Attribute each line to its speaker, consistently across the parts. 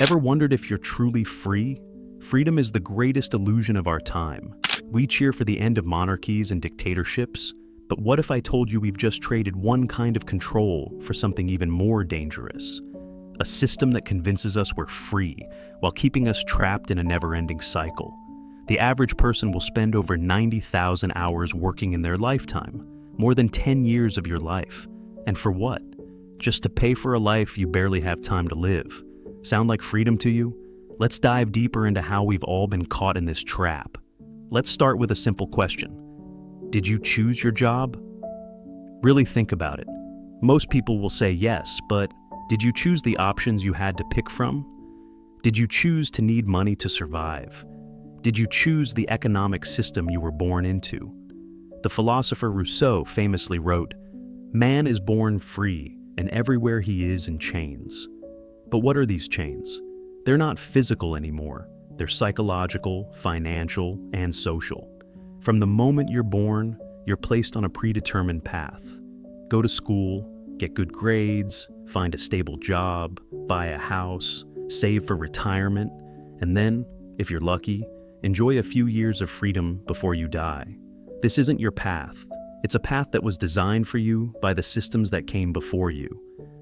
Speaker 1: Ever wondered if you're truly free? Freedom is the greatest illusion of our time. We cheer for the end of monarchies and dictatorships, but what if I told you we've just traded one kind of control for something even more dangerous? A system that convinces us we're free while keeping us trapped in a never-ending cycle. The average person will spend over 90,000 hours working in their lifetime, more than 10 years of your life. And for what? Just to pay for a life you barely have time to live. Sound like freedom to you? Let's dive deeper into how we've all been caught in this trap. Let's start with a simple question. Did you choose your job? Really think about it. Most people will say yes, but did you choose the options you had to pick from? Did you choose to need money to survive? Did you choose the economic system you were born into? The philosopher Rousseau famously wrote, "Man is born free, and everywhere he is in chains." But what are these chains? They're not physical anymore. They're psychological, financial, and social. From the moment you're born, you're placed on a predetermined path. Go to school, get good grades, find a stable job, buy a house, save for retirement, and then, if you're lucky, enjoy a few years of freedom before you die. This isn't your path. It's a path that was designed for you by the systems that came before you.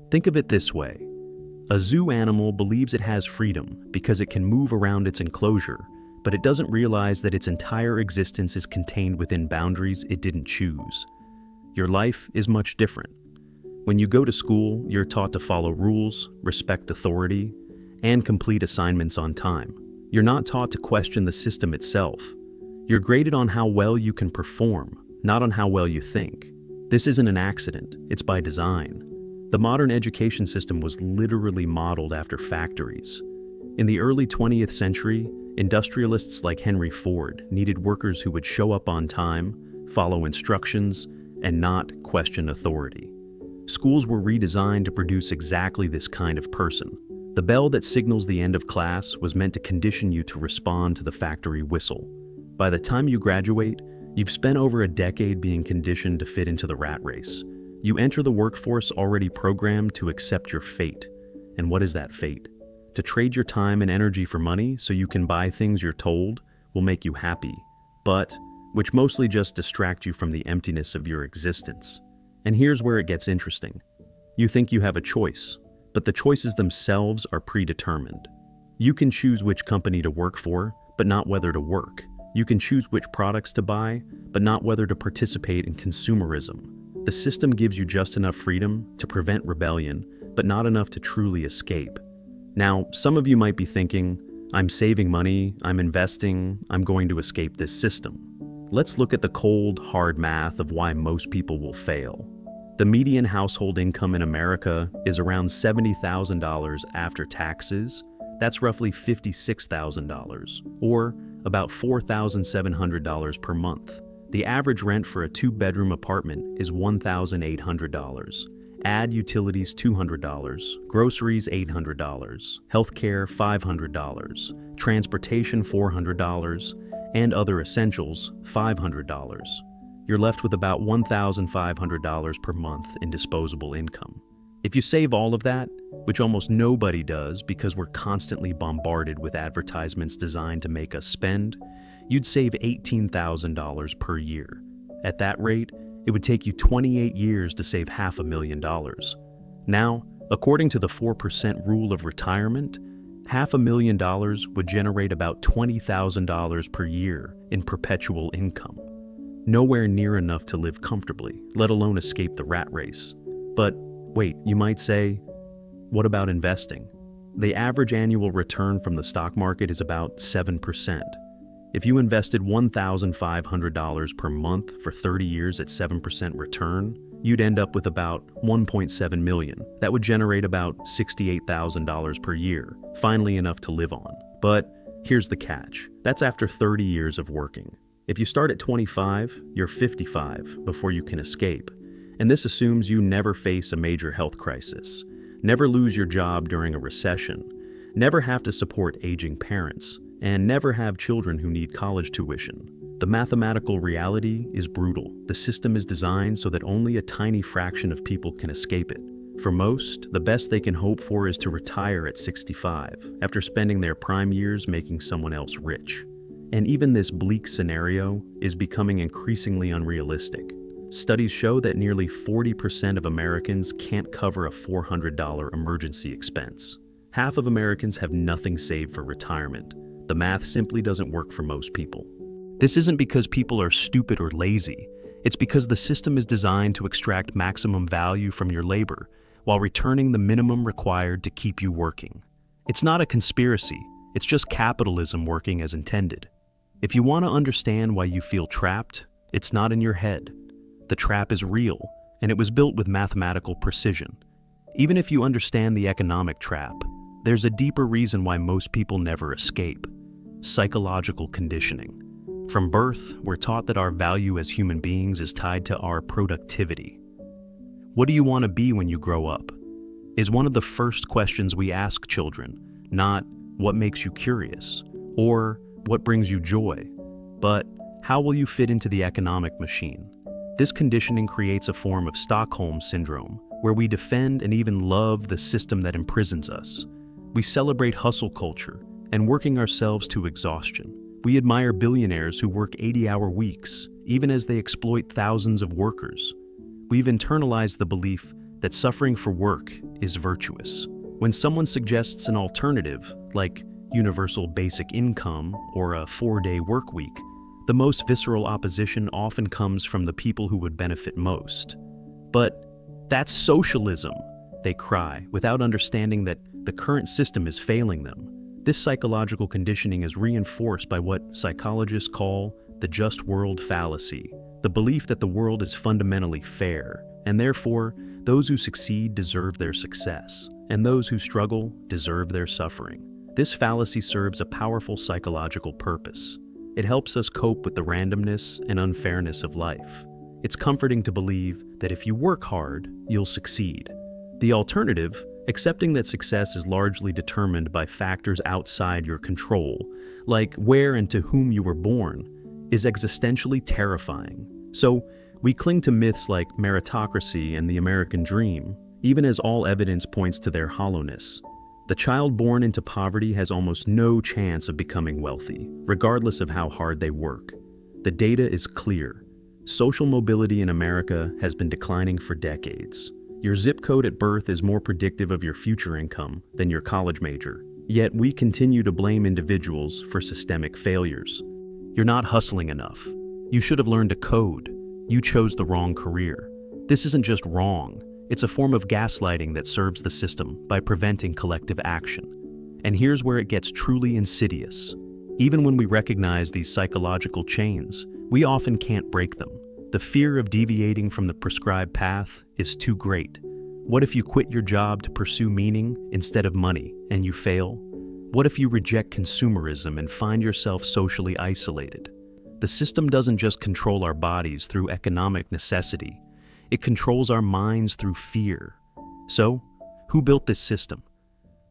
Speaker 1: Think of it this way. A zoo animal believes it has freedom because it can move around its enclosure, but it doesn't realize that its entire existence is contained within boundaries it didn't choose. Your life is much different. When you go to school, you're taught to follow rules, respect authority, and complete assignments on time. You're not taught to question the system itself. You're graded on how well you can perform, not on how well you think. This isn't an accident, it's by design. The modern education system was literally modeled after factories. In the early 20th century, industrialists like Henry Ford needed workers who would show up on time, follow instructions, and not question authority. Schools were redesigned to produce exactly this kind of person. The bell that signals the end of class was meant to condition you to respond to the factory whistle. By the time you graduate, you've spent over a decade being conditioned to fit into the rat race. You enter the workforce already programmed to accept your fate. And what is that fate? To trade your time and energy for money so you can buy things you're told will make you happy, but which mostly just distract you from the emptiness of your existence. And here's where it gets interesting. You think you have a choice, but the choices themselves are predetermined. You can choose which company to work for, but not whether to work. You can choose which products to buy, but not whether to participate in consumerism. The system gives you just enough freedom to prevent rebellion, but not enough to truly escape. Now, some of you might be thinking, I'm saving money, I'm investing, I'm going to escape this system. Let's look at the cold, hard math of why most people will fail. The median household income in America is around $70,000 after taxes. That's roughly $56,000, or about $4,700 per month. The average rent for a two-bedroom apartment is $1,800. Add utilities $200, groceries $800, healthcare $500, transportation $400, and other essentials $500. You're left with about $1,500 per month in disposable income. If you save all of that, which almost nobody does because we're constantly bombarded with advertisements designed to make us spend, you'd save $18,000 per year. At that rate, it would take you 28 years to save $500,000. Now, according to the 4% rule of retirement, $500,000 would generate about $20,000 per year in perpetual income. Nowhere near enough to live comfortably, let alone escape the rat race. But wait, you might say, what about investing? The average annual return from the stock market is about 7%. If you invested $1,500 per month for 30 years at 7% return, you'd end up with about $1.7 million. That would generate about $68,000 per year, finally enough to live on. But here's the catch. That's after 30 years of working. If you start at 25, you're 55 before you can escape. And this assumes you never face a major health crisis, never lose your job during a recession, never have to support aging parents, and never have children who need college tuition. The mathematical reality is brutal. The system is designed so that only a tiny fraction of people can escape it. For most, the best they can hope for is to retire at 65, after spending their prime years making someone else rich. And even this bleak scenario is becoming increasingly unrealistic. Studies show that nearly 40% of Americans can't cover a $400 emergency expense. Half of Americans have nothing saved for retirement. The math simply doesn't work for most people. This isn't because people are stupid or lazy. It's because the system is designed to extract maximum value from your labor while returning the minimum required to keep you working. It's not a conspiracy, it's just capitalism working as intended. If you want to understand why you feel trapped, it's not in your head. The trap is real, and it was built with mathematical precision. Even if you understand the economic trap, there's a deeper reason why most people never escape: psychological conditioning. From birth, we're taught that our value as human beings is tied to our productivity. What do you want to be when you grow up? Is one of the first questions we ask children, not what makes you curious or what brings you joy, but how will you fit into the economic machine? This conditioning creates a form of Stockholm syndrome, where we defend and even love the system that imprisons us. We celebrate hustle culture and working ourselves to exhaustion. We admire billionaires who work 80-hour weeks, even as they exploit thousands of workers. We've internalized the belief that suffering for work is virtuous. When someone suggests an alternative, like universal basic income or a 4-day work week, the most visceral opposition often comes from the people who would benefit most. But that's socialism, they cry, without understanding that the current system is failing them. This psychological conditioning is reinforced by what psychologists call the just world fallacy, the belief that the world is fundamentally fair, and therefore, those who succeed deserve their success, and those who struggle deserve their suffering. This fallacy serves a powerful psychological purpose. It helps us cope with the randomness and unfairness of life. It's comforting to believe that if you work hard, you'll succeed. The alternative, accepting that success is largely determined by factors outside your control, like where and to whom you were born, is existentially terrifying. So, we cling to myths like meritocracy and the American dream, even as all evidence points to their hollowness. The child born into poverty has almost no chance of becoming wealthy, regardless of how hard they work. The data is clear. Social mobility in America has been declining for decades. Your zip code at birth is more predictive of your future income than your college major. Yet we continue to blame individuals for systemic failures. You're not hustling enough. You should have learned to code. You chose the wrong career. This isn't just wrong. It's a form of gaslighting that serves the system by preventing collective action. And here's where it gets truly insidious. Even when we recognize these psychological chains, we often can't break them. The fear of deviating from the prescribed path is too great. What if you quit your job to pursue meaning instead of money and you fail? What if you reject consumerism and find yourself socially isolated? The system doesn't just control our bodies through economic necessity. It controls our minds through fear. So, who built this system?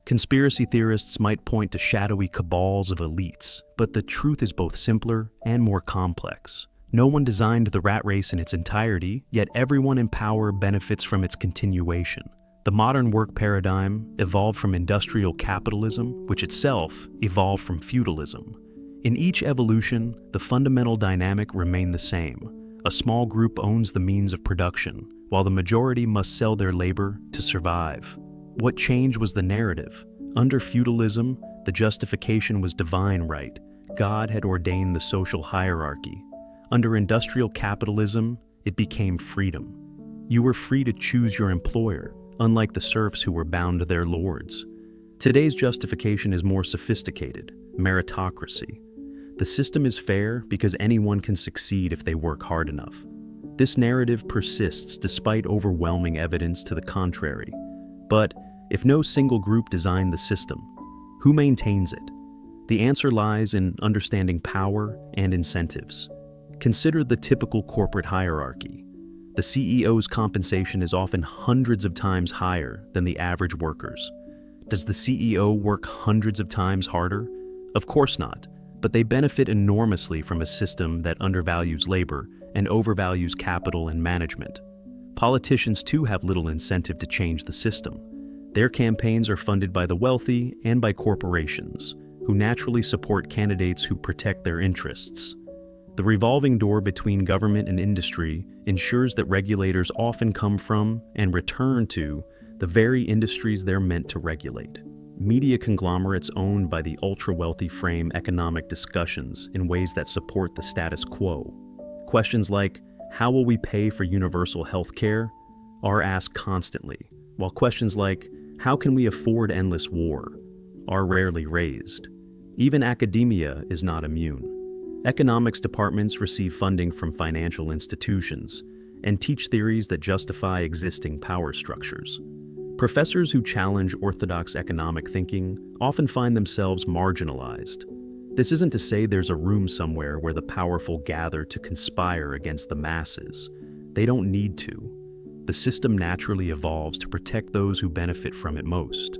Speaker 1: Conspiracy theorists might point to shadowy cabals of elites, but the truth is both simpler and more complex. No one designed the rat race in its entirety, yet everyone in power benefits from its continuation. The modern work paradigm evolved from industrial capitalism, which itself evolved from feudalism. In each evolution, the fundamental dynamic remained the same. A small group owns the means of production, while the majority must sell their labor to survive. What changed was the narrative. Under feudalism, the justification was divine right. God had ordained the social hierarchy. Under industrial capitalism, it became freedom. You were free to choose your employer, unlike the serfs who were bound to their lords. Today's justification is more sophisticated: meritocracy. The system is fair because anyone can succeed if they work hard enough. This narrative persists despite overwhelming evidence to the contrary. But if no single group designed the system, who maintains it? The answer lies in understanding power and incentives. Consider the typical corporate hierarchy. The CEO's compensation is often hundreds of times higher than the average worker's. Does the CEO work hundreds of times harder? Of course not, but they benefit enormously from a system that undervalues labor and overvalues capital and management. Politicians too have little incentive to change the system. Their campaigns are funded by the wealthy and by corporations, who naturally support candidates who protect their interests. The revolving door between government and industry ensures that regulators often come from and return to the very industries they're meant to regulate. Media conglomerates owned by the ultra-wealthy frame economic discussions in ways that support the status quo. Questions like, how will we pay for universal health care, are asked constantly, while questions like, how can we afford endless war, are rarely raised. Even academia is not immune. Economics departments receive funding from financial institutions and teach theories that justify existing power structures. Professors who challenge orthodox economic thinking often find themselves marginalized. This isn't to say there's a room somewhere where the powerful gather to conspire against the masses. They don't need to. The system naturally evolves to protect those who benefit from it most.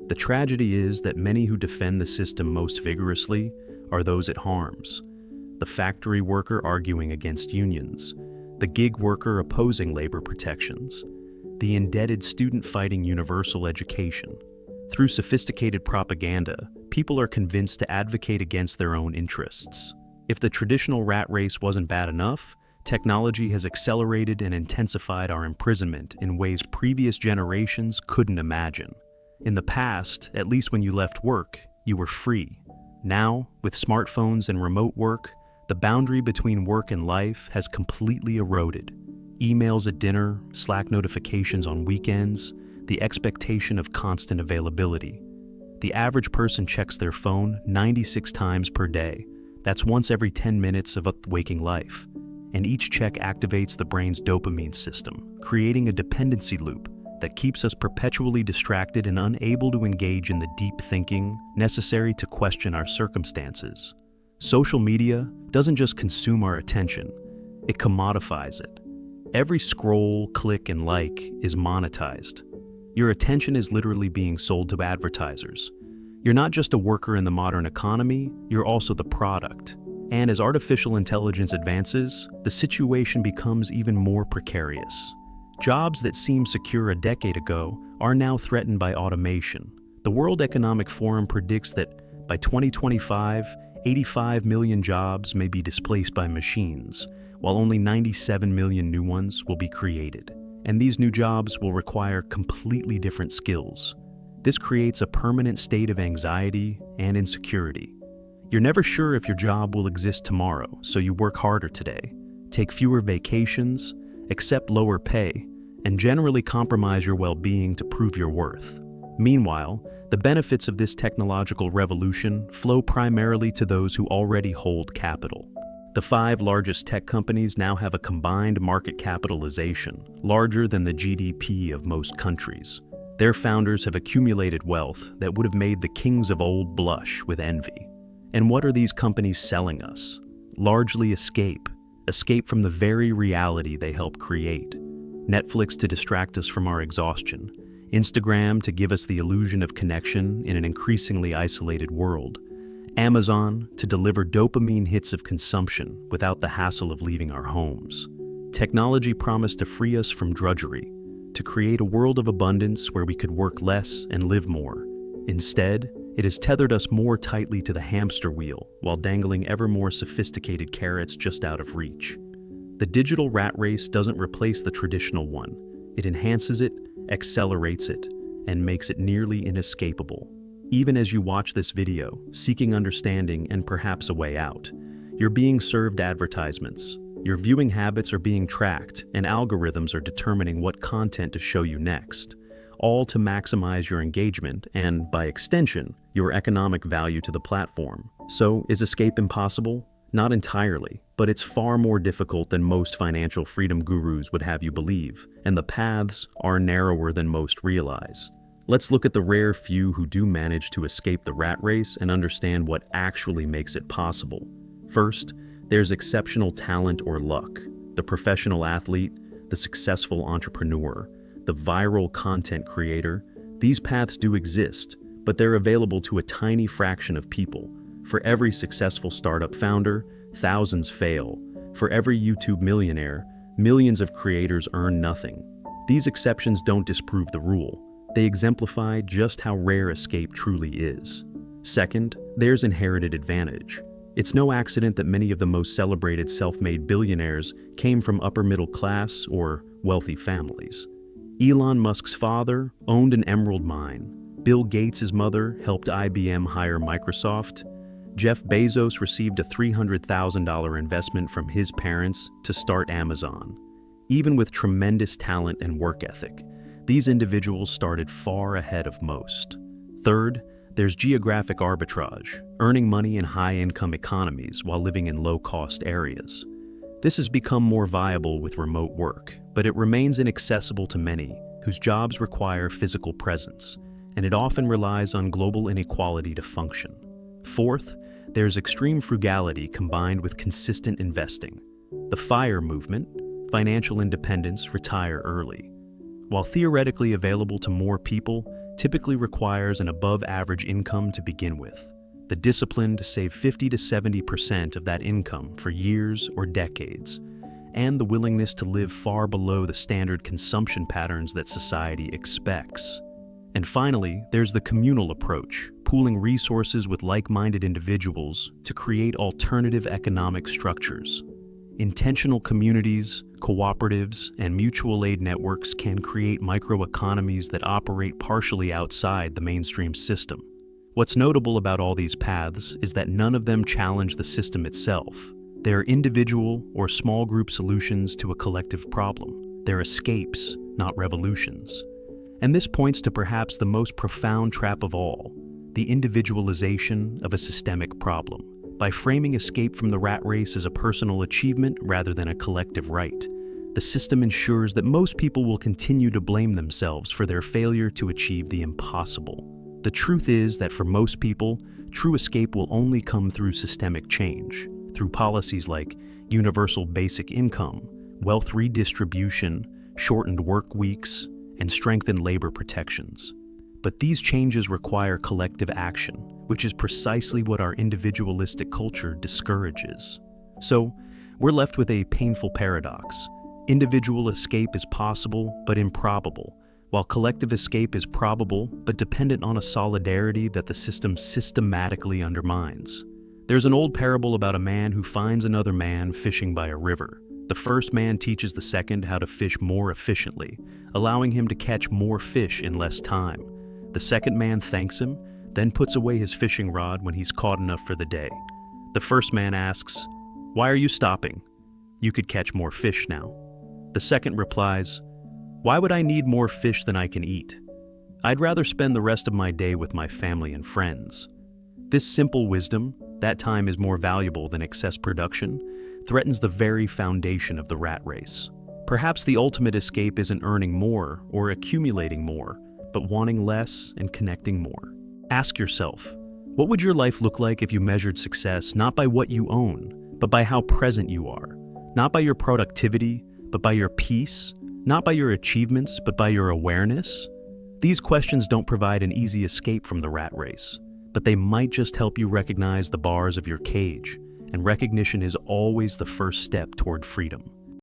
Speaker 1: The tragedy is that many who defend the system most vigorously are those it harms. The factory worker arguing against unions, the gig worker opposing labor protections, the indebted student fighting universal education. Through sophisticated propaganda, people are convinced to advocate against their own interests. If the traditional rat race wasn't bad enough, technology has accelerated and intensified our imprisonment in ways previous generations couldn't imagine. In the past, at least when you left work, you were free. Now, with smartphones and remote work, the boundary between work and life has completely eroded. Emails at dinner, Slack notifications on weekends, the expectation of constant availability. The average person checks their phone 96 times per day. That's once every 10 minutes of a waking life. And each check activates the brain's dopamine system, creating a dependency loop that keeps us perpetually distracted and unable to engage in the deep thinking necessary to question our circumstances. Social media doesn't just consume our attention, it commodifies it. Every scroll, click, and like is monetized. Your attention is literally being sold to advertisers. You're not just a worker in the modern economy, you're also the product. And as artificial intelligence advances, the situation becomes even more precarious. Jobs that seemed secure a decade ago are now threatened by automation. The World Economic Forum predicts that by 2025, 85 million jobs may be displaced by machines, while only 97 million new ones will be created. And these new jobs will require completely different skills. This creates a permanent state of anxiety and insecurity. You're never sure if your job will exist tomorrow, so you work harder today, take fewer vacations, accept lower pay, and generally compromise your well-being to prove your worth. Meanwhile, the benefits of this technological revolution flow primarily to those who already hold capital. The 5 largest tech companies now have a combined market capitalization larger than the GDP of most countries. Their founders have accumulated wealth that would have made the kings of old blush with envy. And what are these companies selling us? Largely escape from the very reality they help create. Netflix to distract us from our exhaustion, Instagram to give us the illusion of connection in an increasingly isolated world, Amazon to deliver dopamine hits of consumption without the hassle of leaving our homes. Technology promised to free us from drudgery, to create a world of abundance where we could work less and live more. Instead, it has tethered us more tightly to the hamster wheel while dangling ever more sophisticated carrots just out of reach. The digital rat race doesn't replace the traditional one. It enhances it, accelerates it, and makes it nearly inescapable. Even as you watch this video, seeking understanding and perhaps a way out, you're being served advertisements. Your viewing habits are being tracked, and algorithms are determining what content to show you next, all to maximize your engagement and, by extension, your economic value to the platform. So, is escape impossible? Not entirely, but it's far more difficult than most financial freedom gurus would have you believe, and the paths are narrower than most realize. Let's look at the rare few who do manage to escape the rat race and understand what actually makes it possible. First, there's exceptional talent or luck. The professional athlete, the successful entrepreneur, the viral content creator. These paths do exist, but they're available to a tiny fraction of people. For every successful startup founder, thousands fail. For every YouTube millionaire, Millions of creators earn nothing. These exceptions don't disprove the rule. They exemplify just how rare escape truly is. Second, there's inherited advantage. It's no accident that many of the most celebrated self-made billionaires came from upper-middle class or wealthy families. Elon Musk's father owned an emerald mine. Bill Gates' mother helped IBM hire Microsoft. Jeff Bezos received a $300,000 investment from his parents to start Amazon. Even with tremendous talent and work ethic, these individuals started far ahead of most. Third, there's geographic arbitrage, earning money in high-income economies while living in low-cost areas. This has become more viable with remote work, but it remains inaccessible to many whose jobs require physical presence, and it often relies on global inequality to function. Fourth, there's extreme frugality combined with consistent investing. The FIRE movement, financial independence, retire early. While theoretically available to more people, typically requires an above-average income to begin with. The discipline to save 50 to 70% of that income for years or decades, and the willingness to live far below the standard consumption patterns that society expects. And finally, there's the communal approach, pooling resources with like-minded individuals to create alternative economic structures. Intentional communities, cooperatives, and mutual aid networks can create microeconomies that operate partially outside the mainstream system. What's notable about all these paths is that none of them challenge the system itself. They are individual or small group solutions to a collective problem. They're escapes, not revolutions. And this points to perhaps the most profound trap of all, the individualization of a systemic problem. By framing escape from the rat race as a personal achievement rather than a collective right, the system ensures that most people will continue to blame themselves for their failure to achieve the impossible. The truth is that for most people, true escape will only come through systemic change, through policies like universal basic income, wealth redistribution, shortened work weeks, and strengthened labor protections. But these changes require collective action, which is precisely what our individualistic culture discourages. So, we're left with a painful paradox. Individual escape is possible but improbable, while collective escape is probable but dependent on a solidarity that the system systematically undermines. There's an old parable about a man who finds another man fishing by a river. The first man teaches the second how to fish more efficiently, allowing him to catch more fish in less time. The second man thanks him, then puts away his fishing rod when he's caught enough for the day. The first man asks, "Why are you stopping? You could catch more fish now." The second replies, "Why would I need more fish than I can eat? I'd rather spend the rest of my day with my family and friends." This simple wisdom, that time is more valuable than excess production, threatens the very foundation of the rat race. Perhaps the ultimate escape isn't earning more or accumulating more, but wanting less and connecting more. Ask yourself, what would your life look like if you measured success not by what you own, but by how present you are? Not by your productivity, but by your peace? Not by your achievements, but by your awareness? These questions don't provide an easy escape from the rat race, but they might just help you recognize the bars of your cage, and recognition is always the first step toward freedom.